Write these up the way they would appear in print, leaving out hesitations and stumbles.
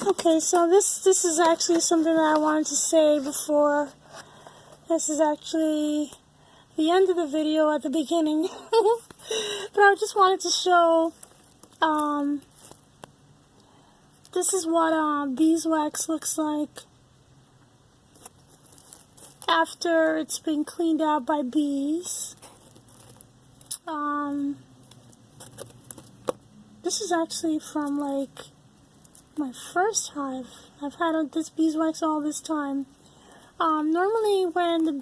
Okay, so this is actually something that I wanted to say before. This is actually the end of the video at the beginning. But I just wanted to show, this is what beeswax looks like after it's been cleaned out by bees. This is actually from like my first hive. I've had this beeswax all this time. Normally when the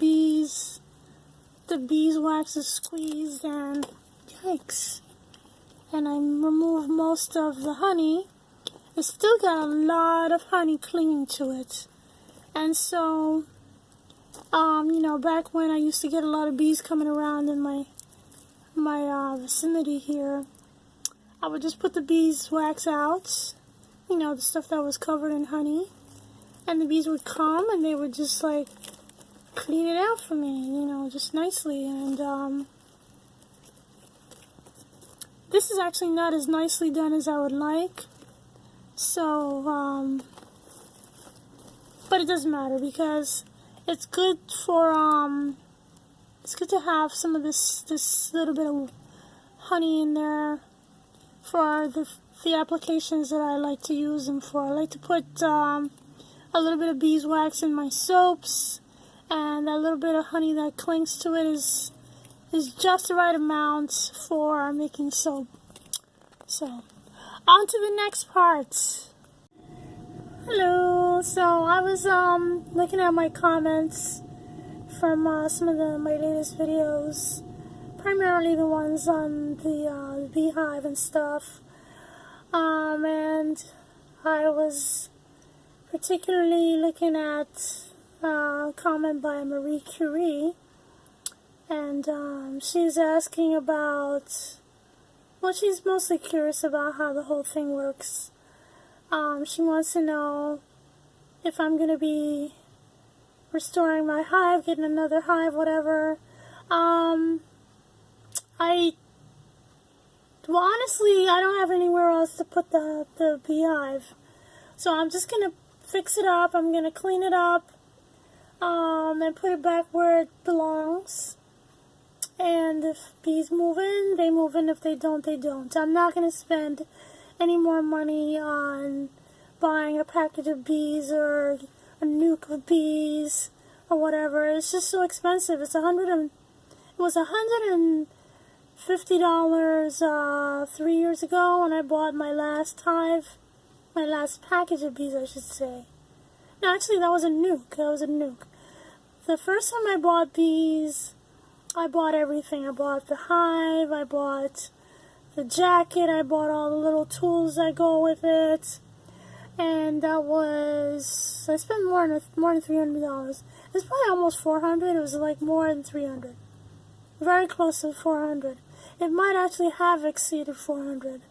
beeswax is squeezed and yikes, and I remove most of the honey, it's still got a lot of honey clinging to it. And so, you know, back when I used to get a lot of bees coming around in my vicinity here, I would just put the beeswax out, you know, the stuff that was covered in honey, and the bees would come and they would just like clean it out for me, you know, just nicely. And this is actually not as nicely done as I would like, so but it doesn't matter because it's good for it's good to have some of this little bit of honey in there for the applications that I like to use them for. I like to put a little bit of beeswax in my soaps, and that little bit of honey that clings to it is just the right amount for making soap. So, on to the next part. Hello. So I was looking at my comments from some of my latest videos, primarily the ones on the beehive and stuff, and I was particularly looking at a comment by Marie Curie, and she's asking about, well, she's mostly curious about how the whole thing works. She wants to know if I'm going to be restoring my hive, getting another hive, whatever. Well, honestly, I don't have anywhere else to put the beehive. So I'm just going to fix it up. I'm going to clean it up, and put it back where it belongs. And if bees move in, they move in. If they don't, they don't. I'm not going to spend any more money on buying a package of bees or a nuke of bees or whatever. It's just so expensive. It was $150 3 years ago when I bought my last hive, my last package of bees, I should say. No, actually, that was a nuke. The first time I bought bees, I bought everything. I bought the hive, I bought the jacket, I bought all the little tools that go with it, and that was, I spent more than $300. It's probably almost $400. It was like more than $300. Very close to $400. It might actually have exceeded $400.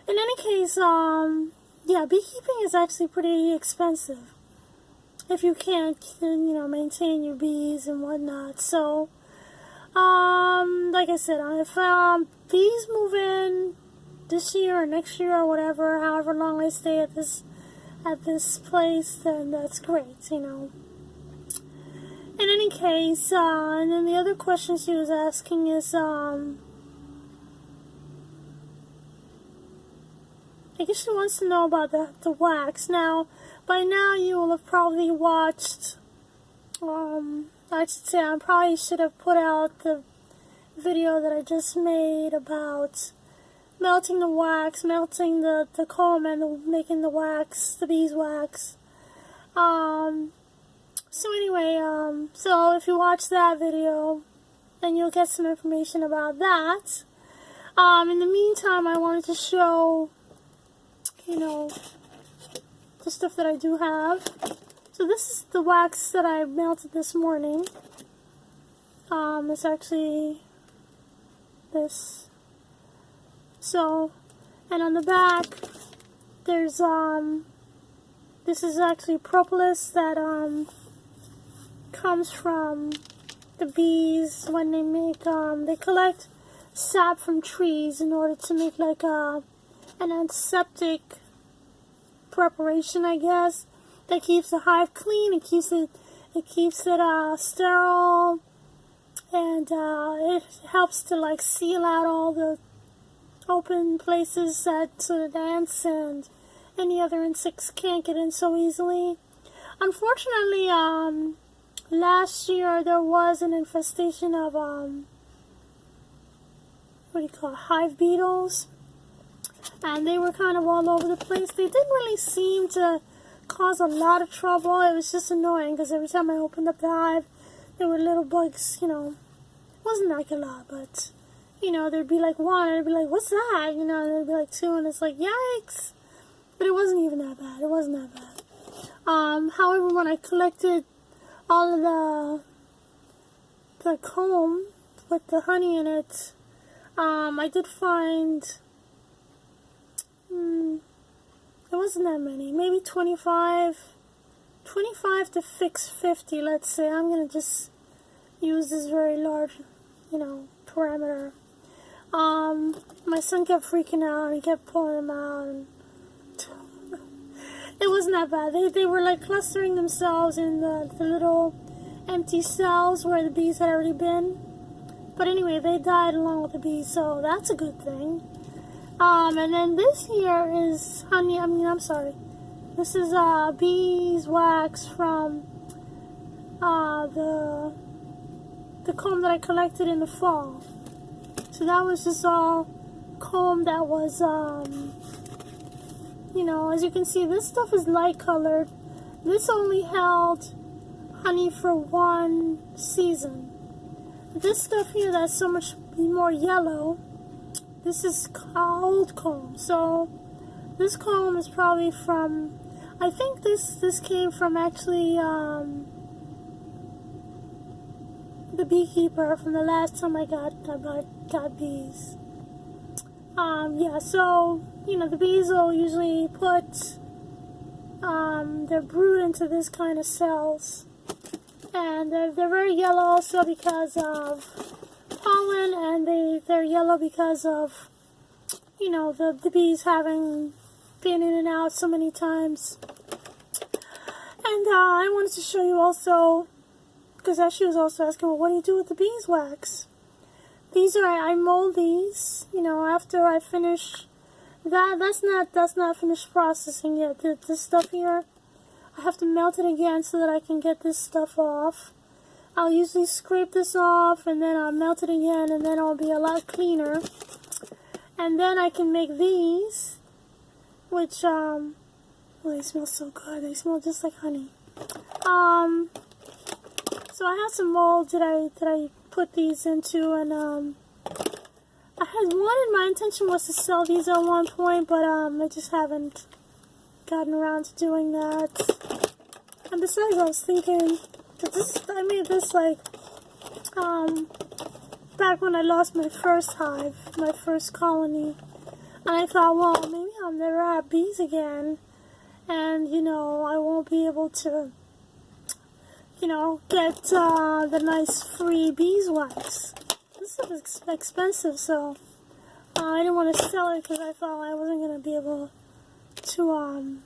In any case, yeah, beekeeping is actually pretty expensive if you can't, you know, maintain your bees and whatnot. So, like I said, if bees move in this year or next year or whatever, however long I stay at this place, then that's great, you know. In any case, and then the other question she was asking is, I guess she wants to know about the wax. Now, by now you will have probably watched, I should say, I probably should have put out the video that I just made about melting the wax, melting the comb and making the wax, the beeswax. So anyway, so if you watch that video, then you'll get some information about that. In the meantime, I wanted to show, you know, the stuff that I do have. So this is the wax that I melted this morning. It's actually this. So, and on the back, there's, this is actually propolis that, comes from the bees when they make, they collect sap from trees in order to make like an antiseptic preparation, I guess, that keeps the hive clean. It keeps it sterile, and it helps to like seal out all the open places that so the ants and any other insects can't get in so easily. Unfortunately, last year there was an infestation of hive beetles, and they were kind of all over the place. They didn't really seem to cause a lot of trouble. It was just annoying because every time I opened up the hive, there were little bugs, It wasn't like a lot, but, there'd be like one, and I'd be like, what's that? And there'd be like two, and it's like, yikes. But it wasn't even that bad. It wasn't that bad. However, when I collected all of the comb with the honey in it, I did find, it wasn't that many, maybe 25 to fix 50, let's say. I'm going to just use this very large, parameter. My son kept freaking out, and he kept pulling them out, and it wasn't that bad. They were like clustering themselves in the little empty cells where the bees had already been. But anyway, they died along with the bees, so that's a good thing. And then this here is honey. This is beeswax from the comb that I collected in the fall. So that was just all comb that was, as you can see, this stuff is light colored. This only held honey for one season. This stuff here that's so much more yellow, this is old comb. So this comb is probably from, I think this came from actually the beekeeper from the last time I got bees. Yeah, so, the bees will usually put their brood into this kind of cells. And they're very yellow also because of pollen, and they're yellow because of, the bees having been in and out so many times. And I wanted to show you also, because she was also asking, well, what do you do with the beeswax? These are, I mold these, after I finish that. That's not finished processing yet. This stuff here, I have to melt it again so that I can get this stuff off. I'll usually scrape this off, and then I'll melt it again, and then it'll be a lot cleaner. And then I can make these, which, oh, they smell so good. They smell just like honey. So I have some molds that I put these into, and my intention was to sell these at one point, but I just haven't gotten around to doing that. And besides, I was thinking, I made this like back when I lost my first hive, my first colony, and I thought, well, maybe I'll never have bees again, and I won't be able to get the nice free beeswax. This stuff is expensive, so I didn't want to sell it because I thought I wasn't going to be able to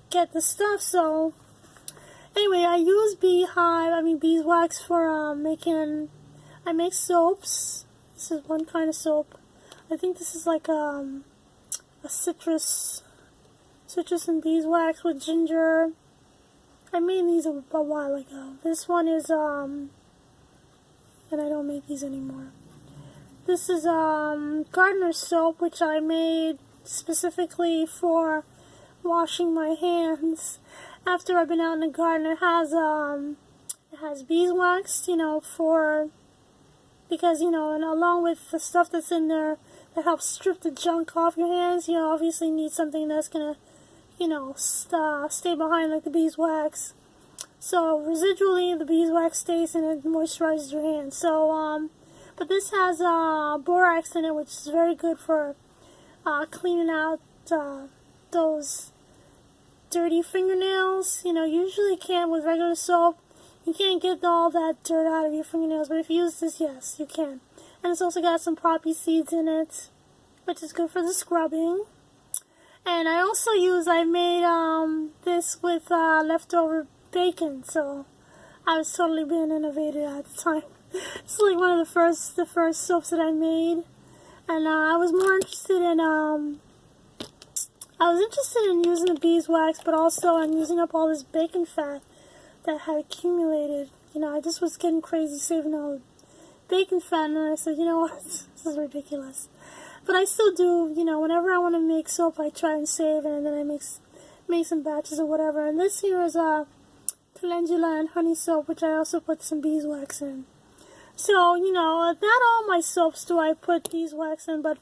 get the stuff. So anyway, I use beeswax for I make soaps. This is one kind of soap. I think this is like a citrus and beeswax with ginger. I made these a while ago. This one is, and I don't make these anymore. This is, gardener soap, which I made specifically for washing my hands after I've been out in the garden. It has beeswax, because, and along with the stuff that's in there that helps strip the junk off your hands, you obviously need something that's gonna stay behind, like the beeswax. So residually, the beeswax stays and it moisturizes your hands. So, but this has borax in it, which is very good for cleaning out those dirty fingernails. Usually can't with regular soap. You can't get all that dirt out of your fingernails, but if you use this, yes, you can. And it's also got some poppy seeds in it, which is good for the scrubbing. And I made this with leftover bacon, so I was totally being innovative at the time. It's like one of the first soaps that I made, and I was more interested in using the beeswax, but also in using up all this bacon fat that had accumulated. You know, I just was getting crazy saving all the bacon fat, and then I said, you know what, this is ridiculous. But I still do, you know, whenever I want to make soap, I try and save it, and then I make some batches or whatever. And this here is a calendula and honey soap, which I also put some beeswax in. So, you know, not all my soaps do I put beeswax in, but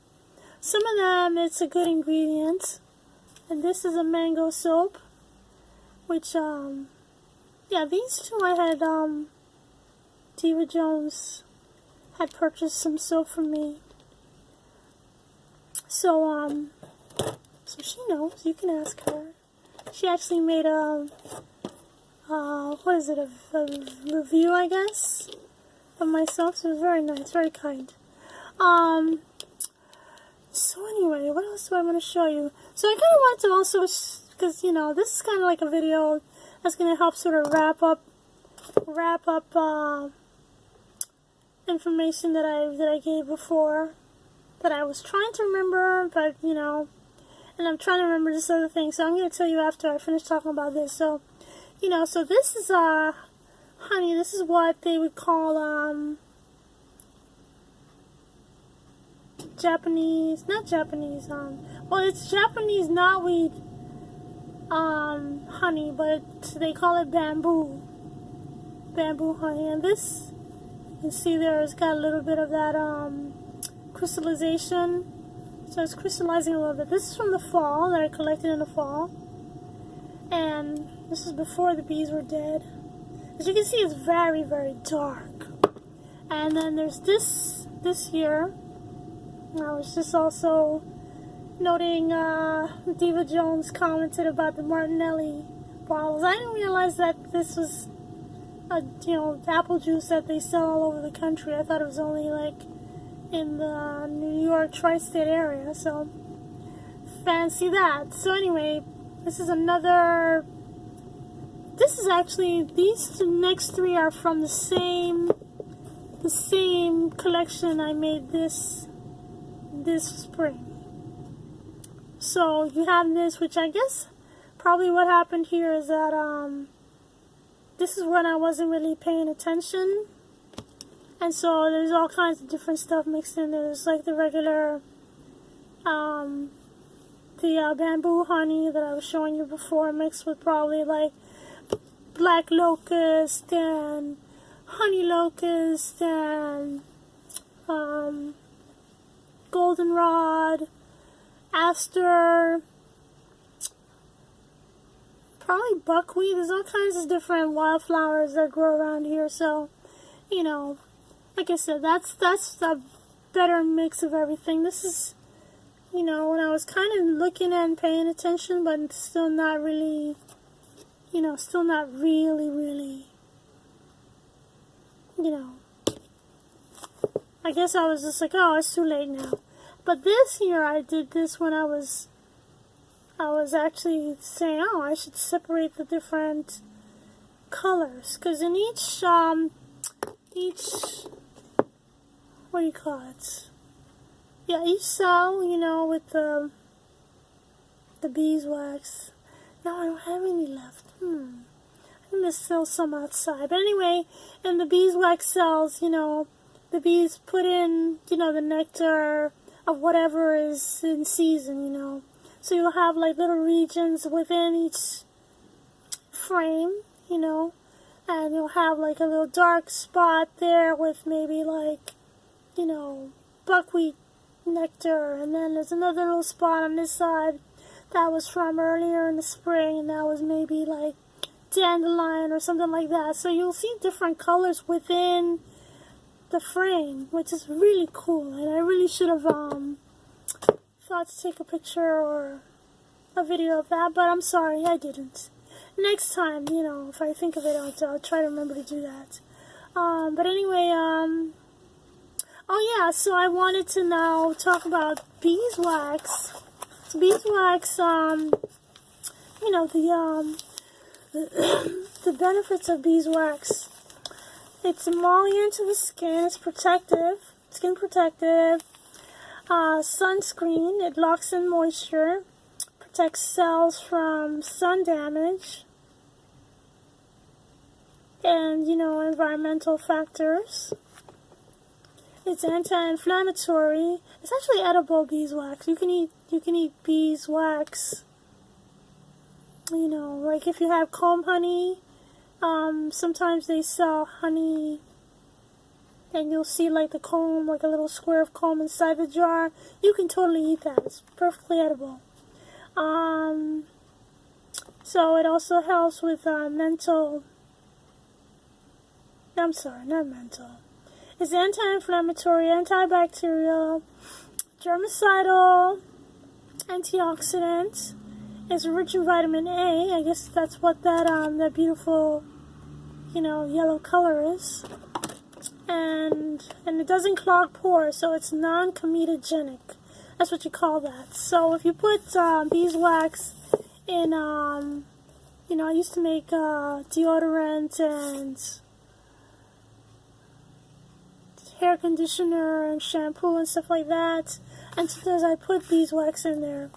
some of them it's a good ingredient. And this is a mango soap, which, yeah, these two I had, Diva Jones had purchased some soap from me. So, so she knows. You can ask her. She actually made what is it, a review, I guess, of my soap. So it was very nice, very kind. So anyway, what else do I want to show you? So I kind of want to also, because, you know, this is kind of like a video that's going to help sort of wrap up information that I gave before, that I was trying to remember, but, you know, and I'm trying to remember this other thing, so I'm going to tell you after I finish talking about this. So, you know, so this is, honey, this is what they would call, well, it's Japanese knotweed, honey, but they call it bamboo honey, and this, you can see there, it's got a little bit of that, crystallization, so it's crystallizing a little bit. This is from the fall, that I collected in the fall, and this is before the bees were dead. As you can see, it's very, very dark. And then there's this here. I was just also noting Diva Jones commented about the Martinelli bottles. I didn't realize that this was you know, apple juice that they sell all over the country. I thought it was only like in the New York tri-state area, so fancy that. So anyway, this is another, this is actually, these next three are from the same collection I made this spring. So you have this, which I guess probably what happened here is that this is when I wasn't really paying attention, and so there's all kinds of different stuff mixed in. There's like the regular bamboo honey that I was showing you before, mixed with probably like black locust and honey locust and goldenrod, aster, probably buckwheat. There's all kinds of different wildflowers that grow around here. So, you know, like I said, that's a better mix of everything. This is, you know, when I was kind of looking and paying attention, but still not really, you know, still not really, you know, I guess I was just like, oh, it's too late now. But this year I did this when I was actually saying, oh, I should separate the different colors, because in each, what do you call it? Yeah, each cell, you know, with the beeswax. Now I don't have any left. I think there's still some outside. But anyway, in the beeswax cells, you know, the bees put in, you know, the nectar of whatever is in season, you know. So you'll have like little regions within each frame, you know, and you'll have like a little dark spot there with maybe like, you know, buckwheat nectar, and then there's another little spot on this side that was from earlier in the spring, and that was maybe like dandelion or something like that. So you'll see different colors within the frame, which is really cool, and I really should have thought to take a picture or a video of that, but I'm sorry, I didn't. Next time, you know, if I think of it, I'll try to remember to do that. But anyway, oh yeah, so I wanted to now talk about beeswax beeswax, you know, the benefits of beeswax. It's emollient to the skin. It's protective, skin protective. Sunscreen. It locks in moisture. Protects cells from sun damage. And, you know, environmental factors. It's anti-inflammatory. It's actually edible beeswax. You can eat beeswax. You know, like if you have comb honey, sometimes they sell honey, and you'll see like the comb, like a little square of comb inside the jar. You can totally eat that. It's perfectly edible. So it also helps with mental. I'm sorry, not mental. It's anti-inflammatory, antibacterial, germicidal, antioxidant. It's rich in vitamin A. I guess that's what that beautiful, you know, yellow color is. And it doesn't clog pores, so it's non-comedogenic. That's what you call that. So if you put beeswax in, you know, I used to make deodorant and hair conditioner and shampoo and stuff like that, and sometimes I put beeswax in there.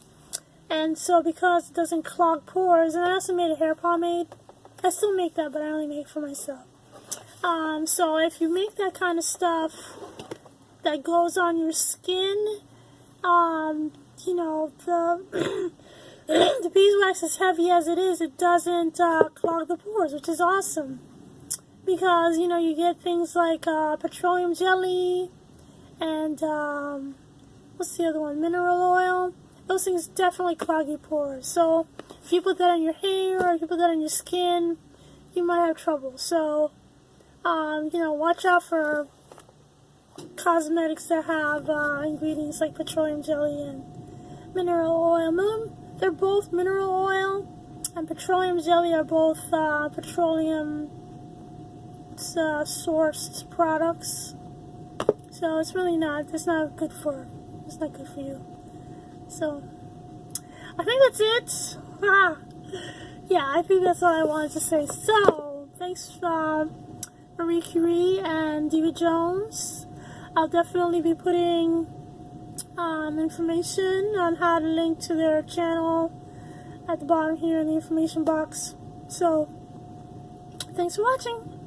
And so because it doesn't clog pores, and I also made a hair pomade. I still make that, but I only make it for myself. So if you make that kind of stuff that goes on your skin, you know, the the beeswax, as heavy as it is, it doesn't clog the pores, which is awesome. Because, you know, you get things like petroleum jelly and, what's the other one, mineral oil. Those things definitely clog your pores. So if you put that on your hair or if you put that on your skin, you might have trouble. So, you know, watch out for cosmetics that have ingredients like petroleum jelly and mineral oil. They're both mineral oil and petroleum jelly are both petroleum sourced products. So it's really not, it's not good for you. So I think that's it. Yeah, I think that's all I wanted to say. So thanks Marie Curie and Diva Jones. I'll definitely be putting information on how to link to their channel at the bottom here in the information box. So thanks for watching.